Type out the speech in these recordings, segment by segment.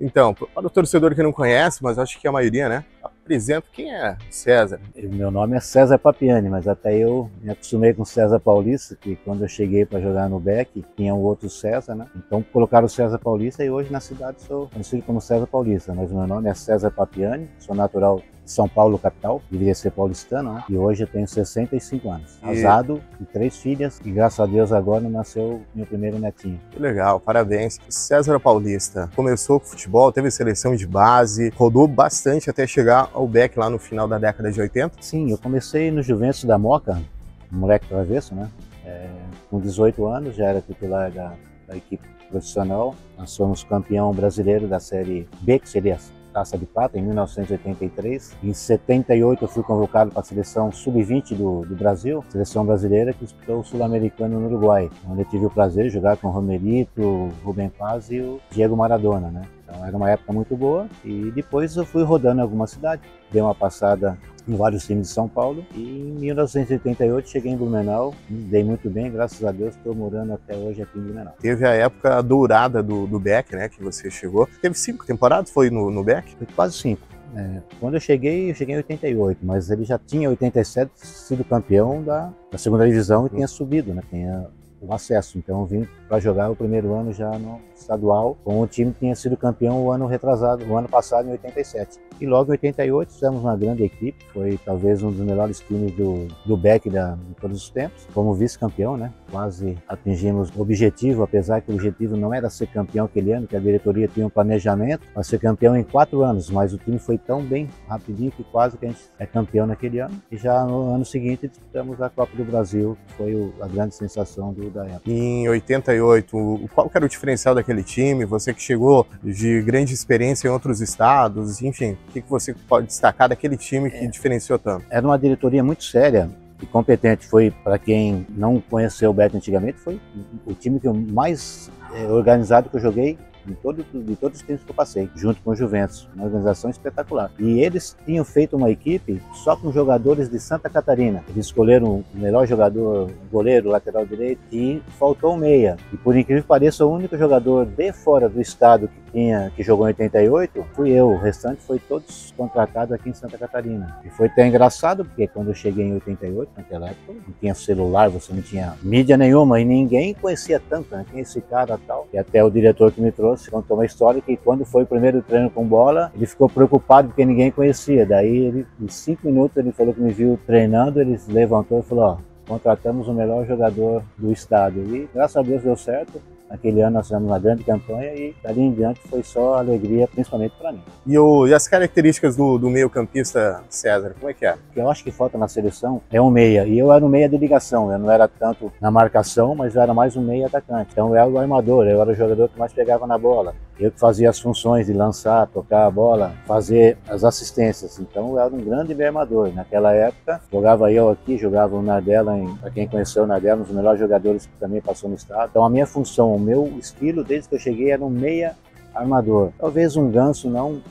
Então, para o torcedor que não conhece, mas acho que a maioria, né? Apresenta quem é César. Meu nome é César Papiani, mas até eu me acostumei com César Paulista, que quando eu cheguei para jogar no BEC, tinha um outro César, né? Então colocaram o César Paulista e hoje na cidade sou conhecido como César Paulista, mas meu nome é César Papiani, sou natural de São Paulo, capital, deveria ser paulistano, né? E hoje eu tenho 65 anos, casado e 3 filhas, e graças a Deus agora nasceu meu primeiro netinho. Que legal, parabéns. César Paulista começou com futebol, teve seleção de base, rodou bastante até chegar ao BEC lá no final da década de 80. Sim, eu comecei no Juventus da Moca, moleque travesso, né? Com 18 anos, já era titular da equipe profissional. Nós fomos campeão brasileiro da Série B, que seria Taça de Prata, em 1983. Em 78 eu fui convocado para a seleção sub-20 do Brasil, seleção brasileira que disputou o Sul-Americano no Uruguai, onde eu tive o prazer de jogar com o Romerito, Rubem Paz e o Diego Maradona, né? Então era uma época muito boa e depois eu fui rodando em algumas cidades, dei uma passada em vários times de São Paulo e em 1988 cheguei em Blumenau, me dei muito bem, graças a Deus estou morando até hoje aqui em Blumenau. Teve a época dourada do BEC, né, que você chegou. Teve 5 temporadas, foi no BEC? Foi quase 5. Quando eu cheguei em 88, mas ele já tinha em 87 sido campeão da segunda divisão e tinha subido, né? Tinha o acesso. Então eu vim para jogar o primeiro ano já no estadual, com o time que tinha sido campeão o ano retrasado, o ano passado em 87. E logo em 88 fizemos uma grande equipe, foi talvez um dos melhores times do BEC de todos os tempos, como vice-campeão, né? Quase atingimos o objetivo, apesar que o objetivo não era ser campeão aquele ano, que a diretoria tinha um planejamento para ser campeão em 4 anos, mas o time foi tão bem rapidinho que quase que a gente é campeão naquele ano. E já no ano seguinte disputamos a Copa do Brasil, que foi a grande sensação da época. Em 88, qual que era o diferencial daquele time? Você que chegou de grande experiência em outros estados, enfim, o que você pode destacar daquele time que diferenciou tanto? Era uma diretoria muito séria e competente. Foi, para quem não conheceu o BEC antigamente, foi o time que eu mais organizado que eu joguei de todos os times que eu passei, junto com o Juventus, uma organização espetacular. E eles tinham feito uma equipe só com jogadores de Santa Catarina. Eles escolheram o melhor jogador, goleiro, lateral direito, e faltou um meia. E por incrível que pareça, o único jogador de fora do estado que jogou em 88 fui eu. O restante foi todos contratados aqui em Santa Catarina. E foi até engraçado, porque quando eu cheguei em 88, naquela época, não tinha celular, você não tinha mídia nenhuma, e ninguém conhecia tanto, né? Quem é esse cara e tal. E até o diretor que me trouxe contou uma história que quando foi o primeiro treino com bola, ele ficou preocupado porque ninguém conhecia. Daí, ele, em 5 minutos, ele falou que me viu treinando, ele se levantou e falou: ó, contratamos o melhor jogador do estado. E graças a Deus deu certo. Naquele ano nós fizemos uma grande campanha e dali em diante foi só alegria, principalmente para mim. E as características do meio-campista, César, como é que é? O que eu acho que falta na seleção é um meia. E eu era um meia de ligação, eu não era tanto na marcação, mas eu era mais um meia atacante. Então eu era o armador, eu era o jogador que mais pegava na bola. Eu que fazia as funções de lançar, tocar a bola, fazer as assistências. Então eu era um grande meia armador. Naquela época, jogava eu aqui, jogava o Nardella, para quem conheceu o Nardella, um dos melhores jogadores que também passou no estado. Então a minha função, o meu estilo, desde que eu cheguei, era um meia armador. Talvez um ganso não,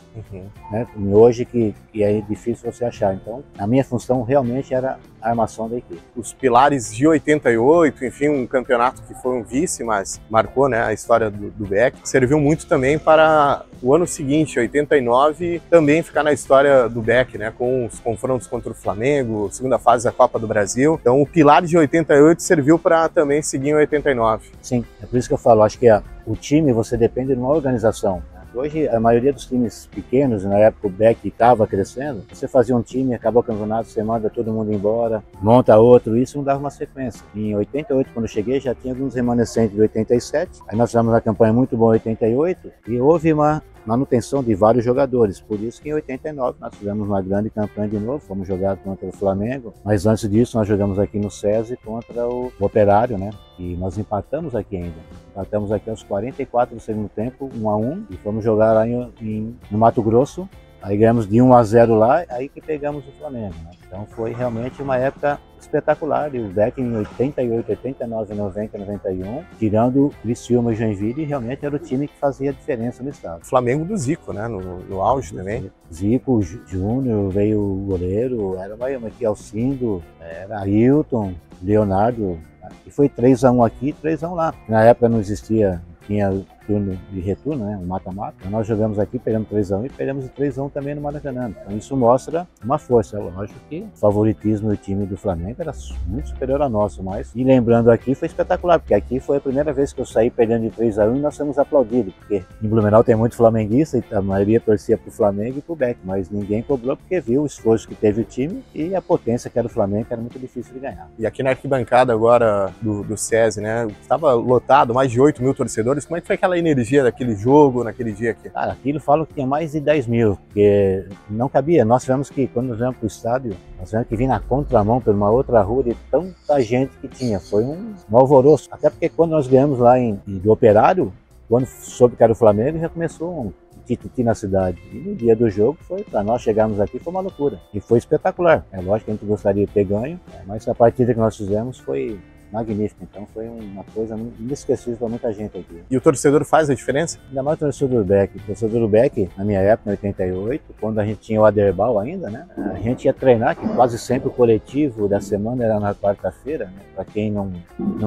né? Hoje que é difícil você achar. Então, a minha função realmente era a armação da equipe. Os pilares de 88, enfim, um campeonato que foi um vice, mas marcou, né, a história do BEC, serviu muito também para o ano seguinte, 89, também ficar na história do BEC, né, com os confrontos contra o Flamengo, segunda fase da Copa do Brasil. Então, o pilar de 88 serviu para também seguir em 89. Sim, é por isso que eu falo, acho que o time, você depende de uma organização. Hoje, a maioria dos times pequenos, na época o BEC estava crescendo, você fazia um time, acabou o campeonato, você manda todo mundo embora, monta outro, isso não dava uma sequência. Em 88, quando eu cheguei, já tinha alguns remanescentes de 87, aí nós fizemos uma campanha muito boa em 88, e houve uma manutenção de vários jogadores, por isso que em 89 nós fizemos uma grande campanha de novo, fomos jogar contra o Flamengo, mas antes disso nós jogamos aqui no SESI contra o Operário, né? E nós empatamos aqui ainda, empatamos aqui aos 44 do segundo tempo, 1-1, e fomos jogar lá no Mato Grosso, aí ganhamos de 1-0 lá, aí que pegamos o Flamengo, né? Então foi realmente uma época espetacular, e o BEC em 88, 89, 90, 91, tirando Criciúma e Joinville, realmente era o time que fazia a diferença no estado. Flamengo do Zico, né, no auge também. Zico, Júnior, veio o goleiro, era uma equipe, Alcindo, era Ailton, Leonardo, e foi 3-1 aqui, 3-1 lá. Na época não existia, tinha turno de retorno, né, um mata-mata. Então nós jogamos aqui, perdemos 3-1 e perdemos 3-1 também no Maracanã. Então isso mostra uma força. Lógico que o favoritismo do time do Flamengo era muito superior ao nosso, mas, e lembrando aqui, foi espetacular, porque aqui foi a primeira vez que eu saí perdendo de 3-1 e nós fomos aplaudidos, porque em Blumenau tem muito flamenguista e a maioria torcia pro Flamengo e pro Beck, mas ninguém cobrou porque viu o esforço que teve o time e a potência que era o Flamengo, que era muito difícil de ganhar. E aqui na arquibancada agora do SESI, né, estava lotado, mais de 8 mil torcedores. Como é que foi aquela energia daquele jogo, naquele dia aqui? Cara, aquilo falam que tinha mais de 10 mil, porque não cabia. Nós tivemos que, quando nós viemos pro estádio, nós tivemos que vir na contramão por uma outra rua de tanta gente que tinha. Foi um alvoroço. Até porque quando nós ganhamos lá do Operário, quando soube que era o Flamengo, já começou um tititi na cidade. E no dia do jogo, para nós chegarmos aqui, foi uma loucura. E foi espetacular. É lógico que a gente gostaria de ter ganho, mas a partida que nós fizemos foi magnífica. Então foi uma coisa inesquecível para muita gente aqui. E o torcedor faz a diferença? Ainda mais o torcedor do Beck. O torcedor do Beck, na minha época, em 88, quando a gente tinha o Aderbal ainda, né? A gente ia treinar, que quase sempre o coletivo da semana era na quarta-feira, né? Para quem não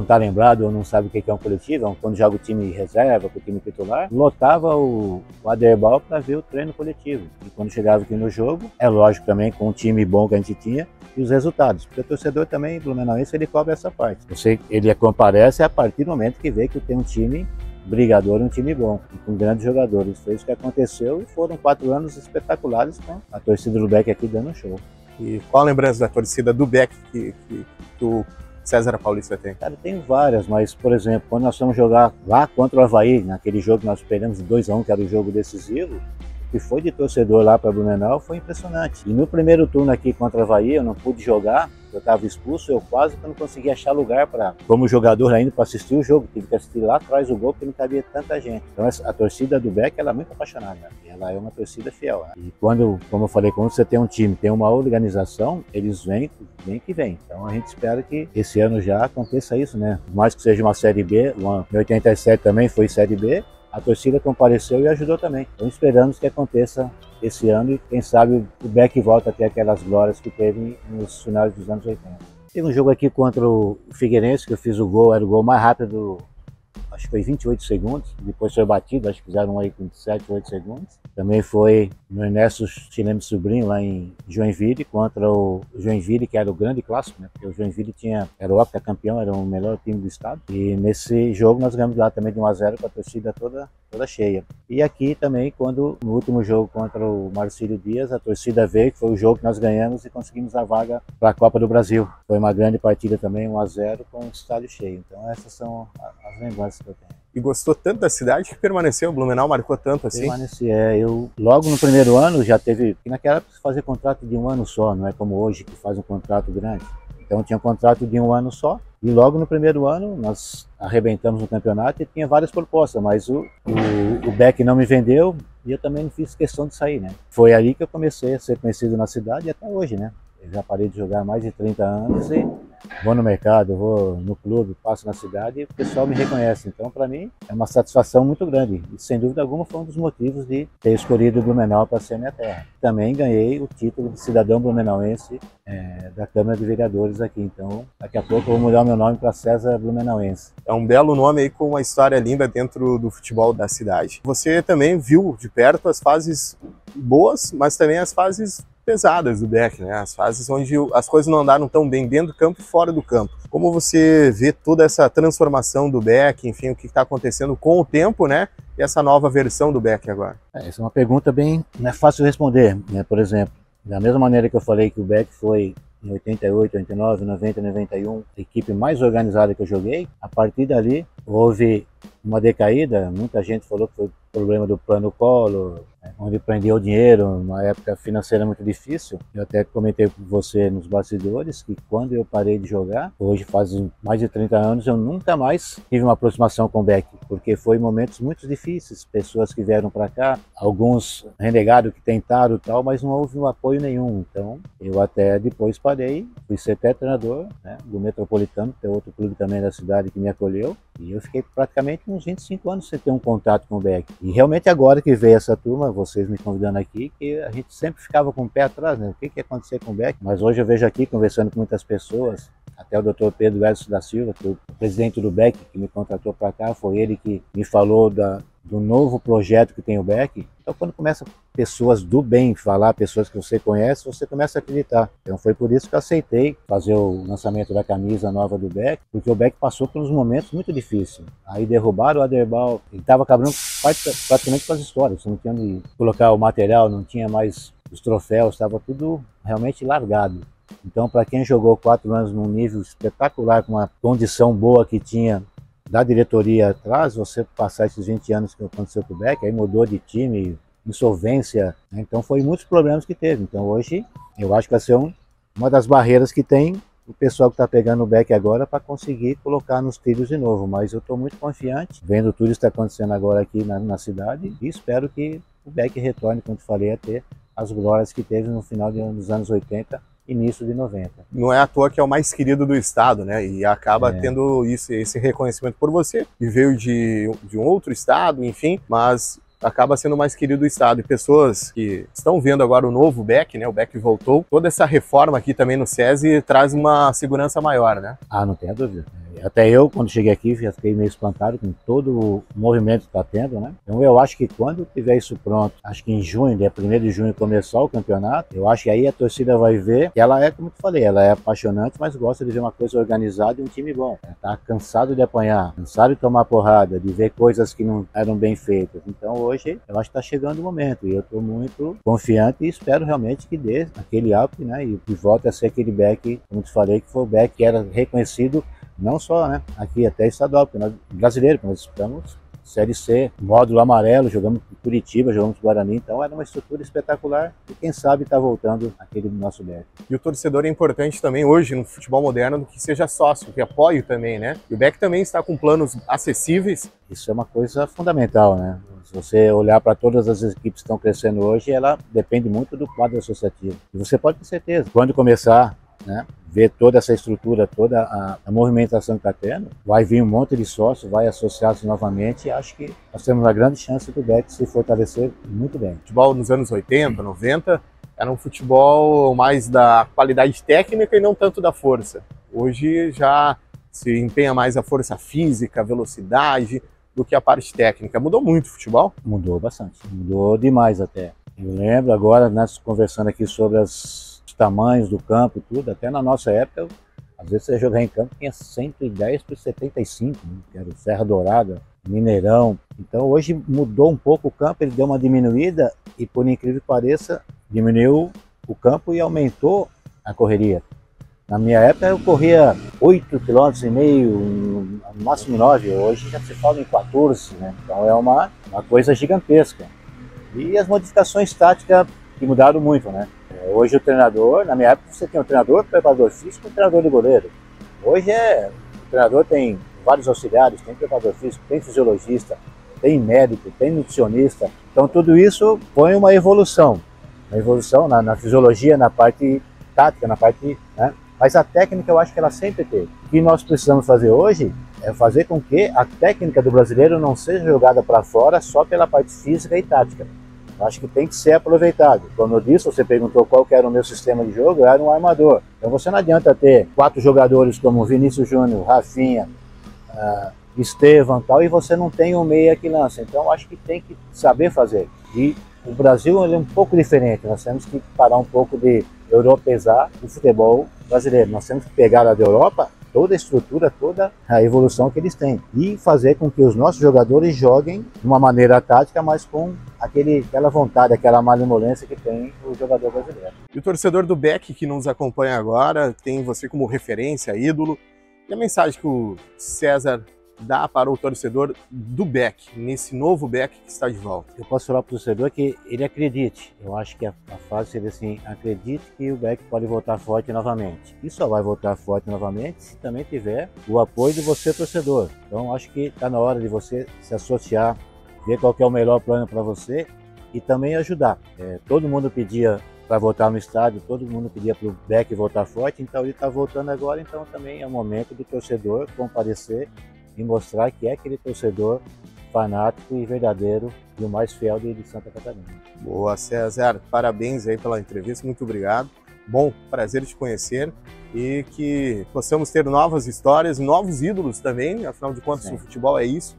está lembrado ou não sabe o que é um coletivo, quando joga o time reserva com o time titular, lotava o Aderbal para ver o treino coletivo. E quando chegava aqui no jogo, é lógico também, com o time bom que a gente tinha, e os resultados, porque o torcedor também, blumenauense, ele cobra essa parte. Ele comparece a partir do momento que vê que tem um time brigador, um time bom, e com grandes jogadores. Foi isso que aconteceu e foram 4 anos espetaculares com a torcida do Beck aqui dando show. E qual a lembrança da torcida do Beck que o César Paulista tem? Cara, tem várias, mas, por exemplo, quando nós fomos jogar lá contra o Avaí, naquele jogo que nós perdemos 2-1, que era o jogo decisivo, que foi de torcedor lá para Blumenau, foi impressionante. E no primeiro turno aqui contra o Avaí, eu não pude jogar, eu estava expulso, eu quase não conseguia achar lugar como jogador ainda para assistir o jogo. Tive que assistir lá atrás do gol, porque não cabia tanta gente. Então a torcida do Beck, ela é muito apaixonada, ela é uma torcida fiel. E quando, como eu falei, quando você tem um time, tem uma organização, eles vêm que vem. Então a gente espera que esse ano já aconteça isso, né? Por mais que seja uma Série B, em 87 também foi Série B, a torcida compareceu e ajudou também. Então esperamos que aconteça esse ano e quem sabe o Beck volta a ter aquelas glórias que teve nos finais dos anos 80. Teve um jogo aqui contra o Figueirense que eu fiz o gol, era o gol mais rápido, acho que foi 28 segundos, depois foi batido, acho que fizeram aí com 7, 8 segundos. Também foi no Ernesto Chileme Sobrinho, lá em Joinville, contra o Joinville, que era o grande clássico, né? Porque o Joinville era o octacampeão, era o melhor time do estado. E nesse jogo nós ganhamos lá também de 1-0 com a torcida toda cheia. E aqui também, no último jogo contra o Marcílio Dias, a torcida veio, que foi o jogo que nós ganhamos e conseguimos a vaga para a Copa do Brasil. Foi uma grande partida também, 1-0 com o estádio cheio. Então essas são as lembranças que eu tenho. E gostou tanto da cidade que permaneceu, o Blumenau marcou tanto assim? Permaneci, eu logo no primeiro ano já teve, naquela época fazer contrato de 1 ano só, não é como hoje que faz um contrato grande. Então tinha um contrato de 1 ano só e logo no primeiro ano nós arrebentamos no campeonato e tinha várias propostas, mas o Beck não me vendeu e eu também não fiz questão de sair, né? Foi aí que eu comecei a ser conhecido na cidade e até hoje, né? Eu já parei de jogar há mais de 30 anos e vou no mercado, vou no clube, passo na cidade e o pessoal me reconhece. Então, para mim, é uma satisfação muito grande. E, sem dúvida alguma, foi um dos motivos de ter escolhido Blumenau para ser minha terra. Também ganhei o título de cidadão blumenauense da Câmara de Vereadores aqui. Então, daqui a pouco eu vou mudar o meu nome para César Blumenauense. É um belo nome aí com uma história linda dentro do futebol da cidade. Você também viu de perto as fases boas, mas também as fases pesadas do Beck, né? As fases onde as coisas não andaram tão bem dentro do campo e fora do campo. Como você vê toda essa transformação do Beck, enfim, o que está acontecendo com o tempo, né? E essa nova versão do Beck agora? Essa é uma pergunta bem, não é fácil responder, né? Por exemplo, da mesma maneira que eu falei que o Beck foi em 88, 89, 90, 91, a equipe mais organizada que eu joguei, a partir dali houve uma decaída, muita gente falou que foi problema do plano Collor, onde prendeu o dinheiro, uma época financeira muito difícil. Eu até comentei com você nos bastidores que quando eu parei de jogar, hoje faz mais de 30 anos, eu nunca mais tive uma aproximação com o Beck, porque foi momentos muito difíceis, pessoas que vieram para cá, alguns renegados que tentaram e tal, mas não houve um apoio nenhum. Então, eu até depois parei, fui ser até treinador, né, do Metropolitano, que é outro clube também da cidade que me acolheu, e eu fiquei praticamente uns 25 anos sem ter um contato com o Beck. E realmente agora que veio essa turma, vocês me convidando aqui, que a gente sempre ficava com o pé atrás, né? O que ia acontecer com o Beck? Mas hoje eu vejo aqui, conversando com muitas pessoas, até o Dr. Pedro Edson da Silva, que é o presidente do BEC, que me contratou para cá, foi ele que me falou do novo projeto que tem o BEC. Então, quando começa pessoas do bem falar, pessoas que você conhece, você começa a acreditar. Então, foi por isso que eu aceitei fazer o lançamento da camisa nova do BEC, porque o BEC passou por uns momentos muito difíceis. Aí derrubaram o Aderbal, ele estava acabando praticamente com as histórias, você não tinha onde colocar o material, não tinha mais os troféus, estava tudo realmente largado. Então, para quem jogou 4 anos num nível espetacular, com uma condição boa que tinha da diretoria atrás, você passar esses 20 anos que aconteceu com o BEC, aí mudou de time, insolvência, né? Então foi muitos problemas que teve. Então hoje eu acho que vai ser uma das barreiras que tem o pessoal que está pegando o BEC agora para conseguir colocar nos trilhos de novo. Mas eu estou muito confiante, vendo tudo isso que está acontecendo agora aqui na cidade, e espero que o BEC retorne, como te falei, a ter as glórias que teve no final dos anos 80, início de 90. Não é à toa que é o mais querido do estado, né? E acaba tendo esse reconhecimento por você, que veio de um outro estado, enfim, mas acaba sendo o mais querido do estado. E pessoas que estão vendo agora o novo BEC, né? O BEC voltou. Toda essa reforma aqui também no SESI traz uma segurança maior, né? Ah, não tenha dúvida. Até eu, quando cheguei aqui, já fiquei meio espantado com todo o movimento que está tendo, né? Então eu acho que quando tiver isso pronto, acho que em junho, dia 1º de junho, começar o campeonato, eu acho que aí a torcida vai ver que ela é, como eu falei, ela é apaixonante, mas gosta de ver uma coisa organizada e um time bom. Tá cansado de apanhar, cansado de tomar porrada, de ver coisas que não eram bem feitas. Então hoje, eu acho que está chegando o momento, e eu estou muito confiante e espero realmente que dê aquele up, né? E que volte a ser aquele BEC, como eu te falei, que foi o BEC que era reconhecido não só, né, aqui até estadual, porque nós brasileiros, nós estamos Série C, módulo amarelo, jogamos em Curitiba, jogamos em Guarani, então era uma estrutura espetacular e quem sabe está voltando aquele nosso BEC. E o torcedor é importante também hoje no futebol moderno que seja sócio, que apoie também, né? E o BEC também está com planos acessíveis. Isso é uma coisa fundamental, né? Se você olhar para todas as equipes que estão crescendo hoje, ela depende muito do quadro associativo. E você pode ter certeza, quando começar, né, ver toda essa estrutura, toda a movimentação que está tendo, vai vir um monte de sócios, vai associar-se novamente, e acho que nós temos uma grande chance do BEC se fortalecer muito bem. O futebol nos anos 80, 90, era um futebol mais da qualidade técnica e não tanto da força. Hoje já se empenha mais a força física, a velocidade, do que a parte técnica. Mudou muito o futebol? Mudou bastante, mudou demais até. Eu lembro agora, nós conversando aqui sobre os tamanhos do campo e tudo, até na nossa época, às vezes você jogar em campo tinha 110 por 75, né? Que era o Serra Dourada, Mineirão. Então hoje mudou um pouco o campo, ele deu uma diminuída e, por incrível que pareça, diminuiu o campo e aumentou a correria. Na minha época eu corria 8,5 km, no máximo 9, hoje já se fala em 14, né? Então é uma coisa gigantesca. E as modificações táticas que mudaram muito, né? Hoje o treinador, na minha época você tinha um treinador, preparador físico e um treinador de goleiro. Hoje o treinador tem vários auxiliares, tem preparador físico, tem fisiologista, tem médico, tem nutricionista. Então tudo isso foi uma evolução na fisiologia, na parte tática, na parte, né? Mas a técnica eu acho que ela sempre teve. O que nós precisamos fazer hoje é fazer com que a técnica do brasileiro não seja jogada para fora só pela parte física e tática. Eu acho que tem que ser aproveitado. Como eu disse, você perguntou qual que era o meu sistema de jogo, eu era um armador. Então você não adianta ter 4 jogadores como Vinícius Júnior, Rafinha, Estevam e tal, e você não tem um meia que lança. Então eu acho que tem que saber fazer. E o Brasil ele é um pouco diferente, nós temos que parar um pouco de europeizar o futebol brasileiro. Nós temos que pegar lá da Europa toda a estrutura, toda a evolução que eles têm e fazer com que os nossos jogadores joguem de uma maneira tática, mas com aquela vontade, aquela malemolência que tem o jogador brasileiro. E o torcedor do BEC que nos acompanha agora tem você como referência, ídolo. E a mensagem que o César dá para o torcedor do BEC, nesse novo BEC que está de volta? Eu posso falar para o torcedor que ele acredite. Eu acho que a frase seria assim: acredite que o BEC pode voltar forte novamente. E só vai voltar forte novamente se também tiver o apoio de você, torcedor. Então acho que está na hora de você se associar, ver qual que é o melhor plano para você e também ajudar. Todo mundo pedia para voltar no estádio, todo mundo pedia para o BEC voltar forte, então ele está voltando agora, então também é o momento do torcedor comparecer e mostrar que é aquele torcedor fanático e verdadeiro e o mais fiel de Santa Catarina. Boa, César. Parabéns aí pela entrevista, muito obrigado. bom, prazer te conhecer e que possamos ter novas histórias, novos ídolos também, afinal de contas o futebol é isso,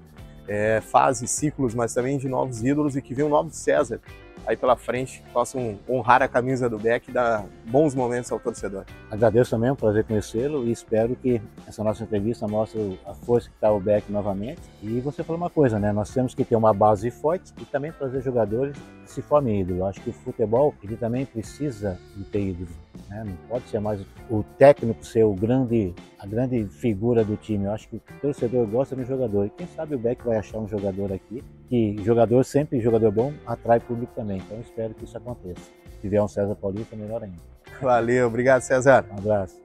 fases, ciclos, mas também de novos ídolos e que venha um novo César aí pela frente, possam honrar a camisa do Beck e dar bons momentos ao torcedor. Agradeço também, é um prazer conhecê-lo e espero que essa nossa entrevista mostre a força que está o Beck novamente. E você falou uma coisa, né? Nós temos que ter uma base forte e também trazer jogadores que se formem ídolos. Eu acho que o futebol, ele também precisa de ter ídolos, né? Não pode ser mais o técnico ser a grande figura do time. Eu acho que o torcedor gosta de um jogador. E quem sabe o Beck vai achar um jogador aqui, que sempre jogador bom, atrai público também. Então eu espero que isso aconteça. Se tiver um César Paulista, melhor ainda. Valeu, obrigado César. Um abraço.